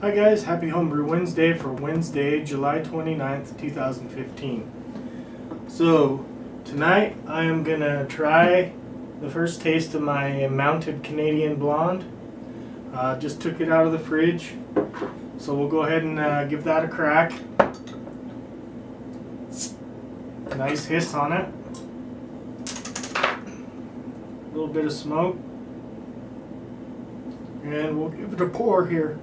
Hi guys, happy Homebrew Wednesday for Wednesday, July 29th, 2015. So, tonight I am going to try the first taste of my mounted Canadian blonde. Just took it out of the fridge, so we'll go ahead and give that a crack. Nice hiss on it. A little bit of smoke. And we'll give it a pour here.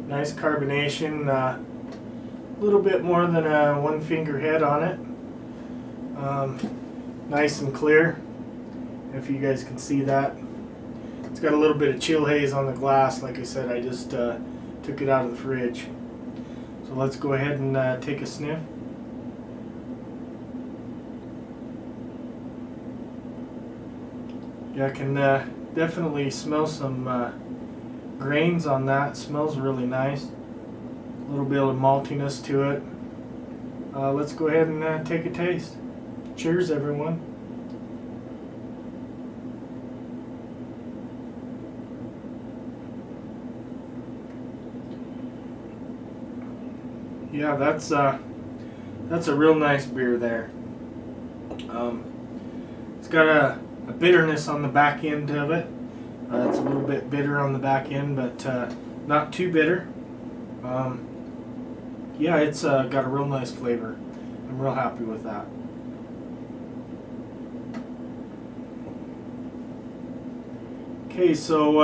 Nice carbonation, a little bit more than a one finger head on it. Nice and clear, if you guys can see that. It's got a little bit of chill haze on the glass. Like I said, I just took it out of the fridge. So let's go ahead and take a sniff. Yeah, I can definitely smell some grains on that. It smells really nice. A little bit of maltiness to it. Let's go ahead and take a taste. Cheers, everyone. Yeah, that's a real nice beer there. It's got a bitterness on the back end of it. It's a little bit bitter on the back end, but not too bitter. Yeah, it's got a real nice flavor. I'm real happy with that. Okay, so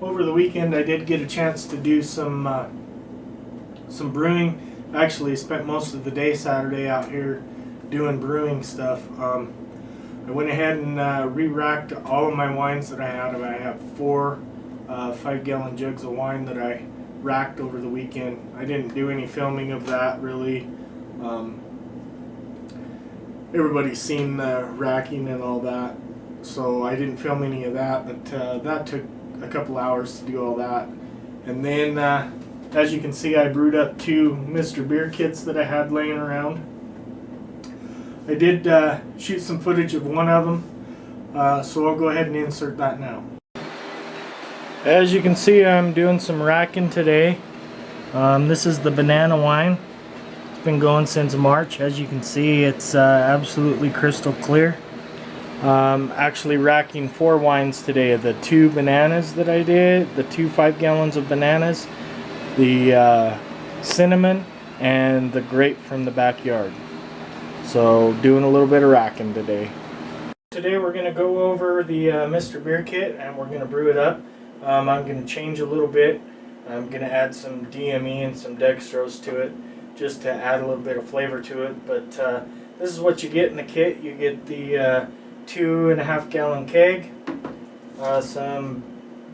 over the weekend I did get a chance to do some brewing. Actually, spent most of the day Saturday out here doing brewing stuff. I went ahead and re-racked all of my wines that I had. I have 4 5-gallon jugs of wine that I racked over the weekend. I didn't do any filming of that really. Everybody's seen the racking and all that, so I didn't film any of that, but that took a couple hours to do all that. And then as you can see, I brewed up 2 Mr. Beer kits that I had laying around. I did shoot some footage of one of them, so I'll go ahead and insert that now. As you can see, I'm doing some racking today. This is the banana wine. It's been going since March. As you can see, it's absolutely crystal clear. Actually racking 4 wines today. The 2 bananas that I did, the 2 5 gallons of bananas, the cinnamon, and the grape from the backyard. So doing a little bit of racking today. Today we're going to go over the Mr. Beer kit and we're going to brew it up. I'm going to change a little bit. I'm going to add some DME and some dextrose to it just to add a little bit of flavor to it. But this is what you get in the kit. You get the 2.5 gallon keg, some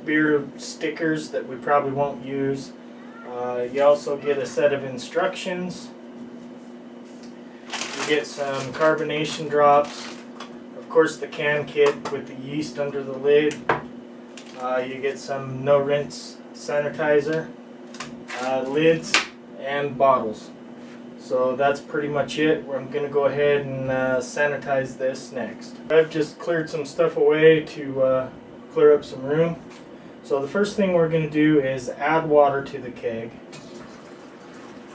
beer stickers that we probably won't use. You also get a set of instructions. You get some carbonation drops, of course the can kit with the yeast under the lid. You get some no rinse sanitizer, lids, and bottles. So that's pretty much it. I'm going to go ahead and sanitize this next. I've just cleared some stuff away to clear up some room. So the first thing we're going to do is add water to the keg.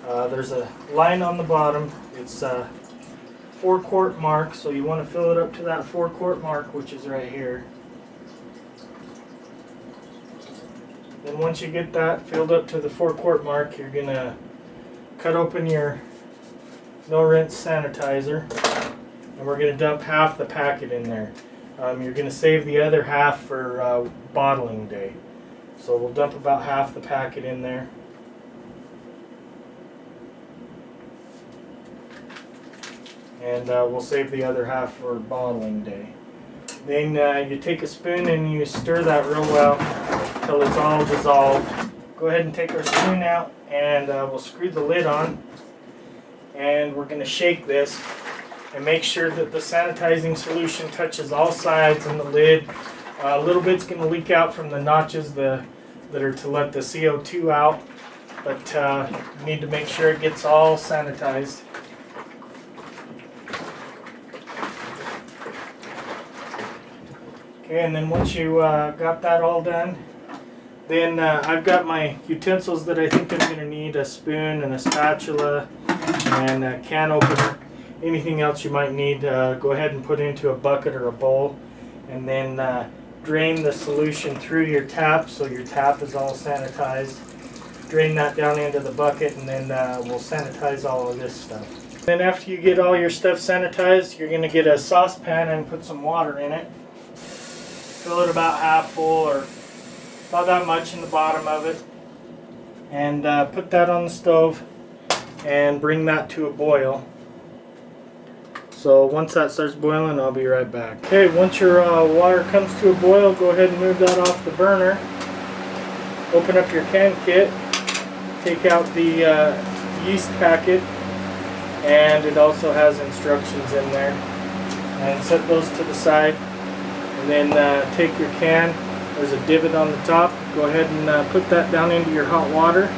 There's a line on the bottom. It's 4-quart mark, so you want to fill it up to that 4-quart mark, which is right here. Then once you get that filled up to the 4-quart mark, you're going to cut open your no rinse sanitizer, and we're going to dump half the packet in there. You're going to save the other half for bottling day. So we'll dump about half the packet in there. And we'll save the other half for bottling day. Then you take a spoon and you stir that real well until it's all dissolved. Go ahead and take our spoon out and we'll screw the lid on. And we're going to shake this and make sure that the sanitizing solution touches all sides and the lid. A little bit's going to leak out from the notches that are to let the CO2 out, but you need to make sure it gets all sanitized. Okay, and then once you got that all done, then I've got my utensils that I think I'm going to need: a spoon and a spatula and a can opener. Anything else you might need, go ahead and put into a bucket or a bowl, and then drain the solution through your tap so your tap is all sanitized. Drain that down into the bucket, and then we'll sanitize all of this stuff. Then after you get all your stuff sanitized, you're going to get a saucepan and put some water in it. Fill it about half full, or about that much in the bottom of it, and put that on the stove and bring that to a boil. So once that starts boiling, I'll be right back. Okay, once your water comes to a boil, go ahead and move that off the burner. Open up your can kit, take out the yeast packet, and it also has instructions in there, and set those to the side. And then take your can, there's a divot on the top, go ahead and put that down into your hot water,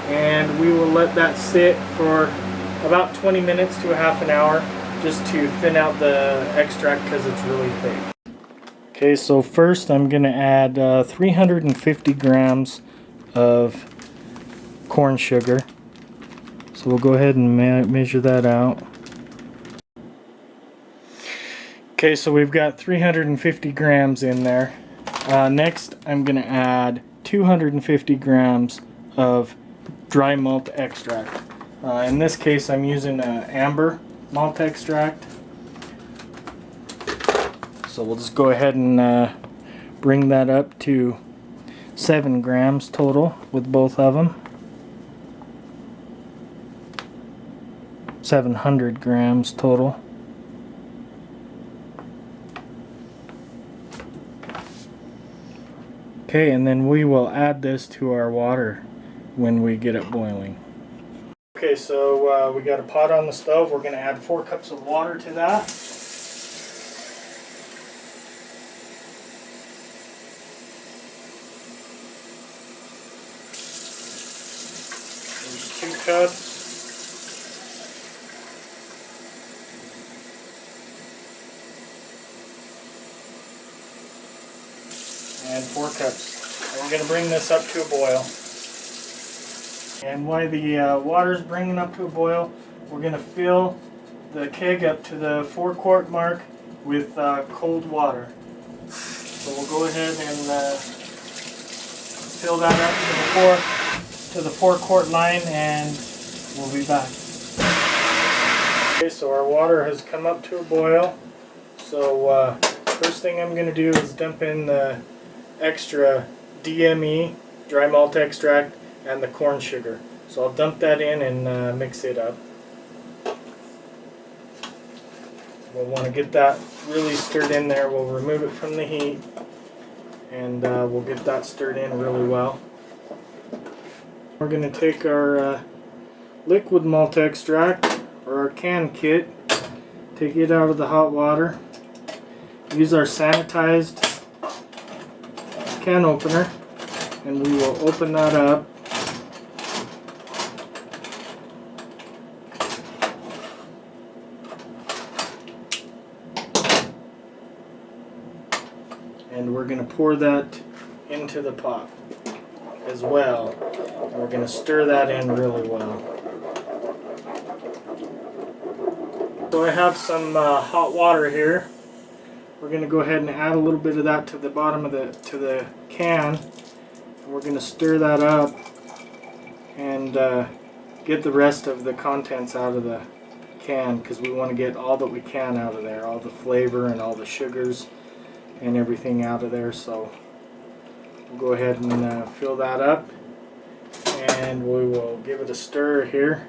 and we will let that sit for about 20 minutes to a half an hour just to thin out the extract because it's really thick. Okay, so first I'm going to add 350 grams of corn sugar. So we'll go ahead and measure that out. Okay, so we've got 350 grams in there. Next, I'm going to add 250 grams of dry malt extract. In this case, I'm using amber malt extract. So we'll just go ahead and bring that up to 7 grams total with both of them. 700 grams total. Okay, and then we will add this to our water when we get it boiling. Okay, so we got a pot on the stove. We're going to add 4 cups of water to that. There's 2 cups. And 4 cups. And we're going to bring this up to a boil. And while the water's bringing up to a boil, we're going to fill the keg up to the 4-quart mark with cold water. So we'll go ahead and fill that up to the 4-quart line, and we'll be back. Okay, so our water has come up to a boil. So first thing I'm going to do is dump in the extra DME, dry malt extract, and the corn sugar. So I'll dump that in and mix it up. We'll want to get that really stirred in there. We'll remove it from the heat, and we'll get that stirred in really well. We're going to take our liquid malt extract, or our can kit, take it out of the hot water, use our sanitized can opener, and we will open that up. And we're going to pour that into the pot as well. And we're going to stir that in really well. So I have some hot water here. We're going to go ahead and add a little bit of that to the bottom of the can. And we're going to stir that up and get the rest of the contents out of the can, because we want to get all that we can out of there, all the flavor and all the sugars and everything out of there. So We'll go ahead and fill that up, and we will give it a stir here.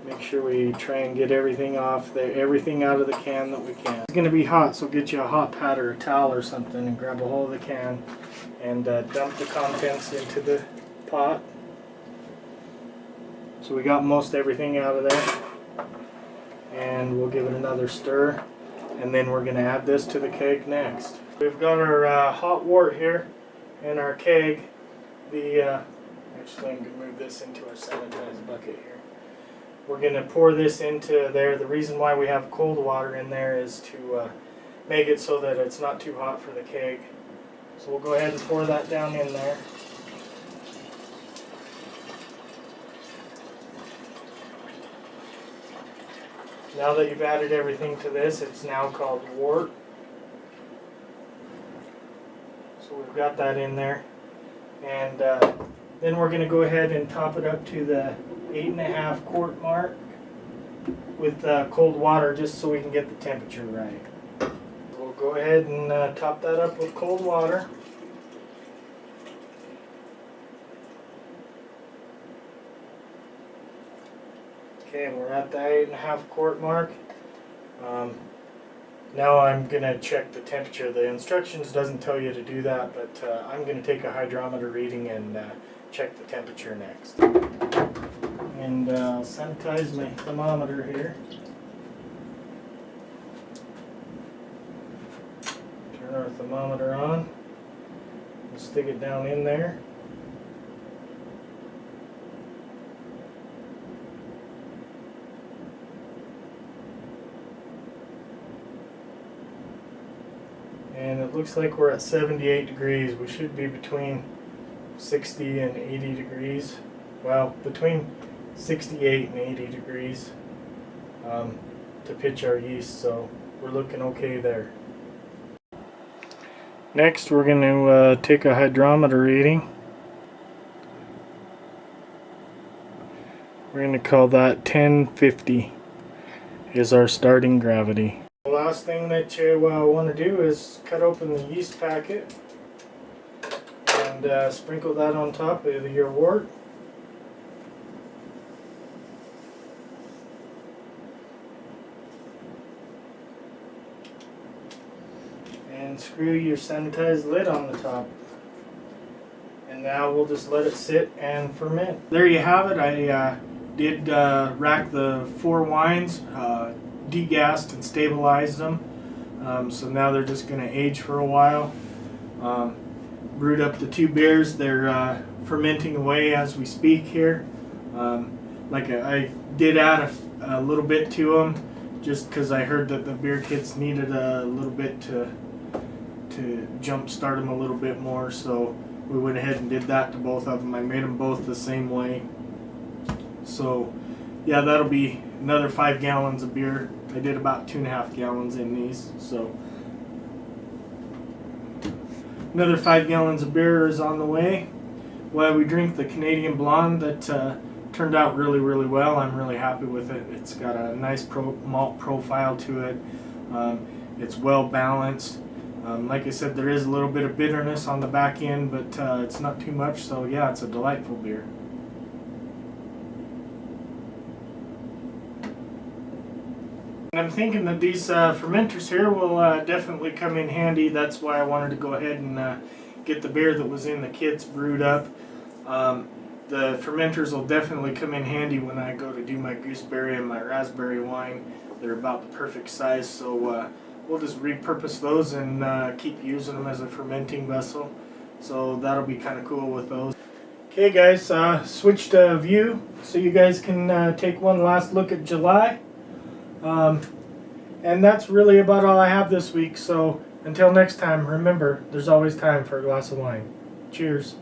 Make sure we try and get everything off there, everything out of the can that we can. It's going to be hot, so get you a hot pad or a towel or something and grab a hold of the can and dump the contents into the pot. So we got most everything out of there, and we'll give it another stir, and then we're going to add this to the keg next. We've got our hot wort here in our keg. Actually, I'm going to move this into our sanitized bucket here. We're going to pour this into there. The reason why we have cold water in there is to make it so that it's not too hot for the keg. So we'll go ahead and pour that down in there. Now that you've added everything to this, it's now called wort. So we've got that in there. And then we're going to go ahead and top it up to the 8.5 quart mark with cold water, just so we can get the temperature right. We'll go ahead and top that up with cold water. Okay, we're at the 8.5 quart mark. Now I'm going to check the temperature. The instructions doesn't tell you to do that, but I'm going to take a hydrometer reading and check the temperature next. And I'll sanitize my thermometer here. Turn our thermometer on. We'll stick it down in there. And it looks like we're at 78 degrees. We should be between 60 and 80 degrees. Well, between 68 and 80 degrees to pitch our yeast, so we're looking okay there. Next, we're going to take a hydrometer reading. We're going to call that 1050 is our starting gravity. The last thing that you want to do is cut open the yeast packet and sprinkle that on top of your wort. And screw your sanitized lid on the top. And now we'll just let it sit and ferment. There you have it. I did rack the 4 wines, degassed and stabilized them. So now they're just going to age for a while. Brewed up the 2 beers. They're fermenting away as we speak here. I did add a little bit to them just because I heard that the beer kits needed a little bit to jump start them a little bit more, so we went ahead and did that to both of them. I made them both the same way. So yeah, that'll be another 5 gallons of beer. I did about 2.5 gallons in these, so another 5 gallons of beer is on the way while we drink the Canadian Blonde that turned out really, really well. I'm really happy with it. It's got a nice malt profile to it. It's well balanced. Like I said, there is a little bit of bitterness on the back end, but it's not too much, so yeah, it's a delightful beer. And I'm thinking that these fermenters here will definitely come in handy. That's why I wanted to go ahead and get the beer that was in the kits brewed up. The fermenters will definitely come in handy when I go to do my gooseberry and my raspberry wine. They're about the perfect size, so we'll just repurpose those and keep using them as a fermenting vessel. So that'll be kind of cool with those. Okay guys, switch to view so you guys can take one last look at July. And that's really about all I have this week. So until next time, remember, there's always time for a glass of wine. Cheers.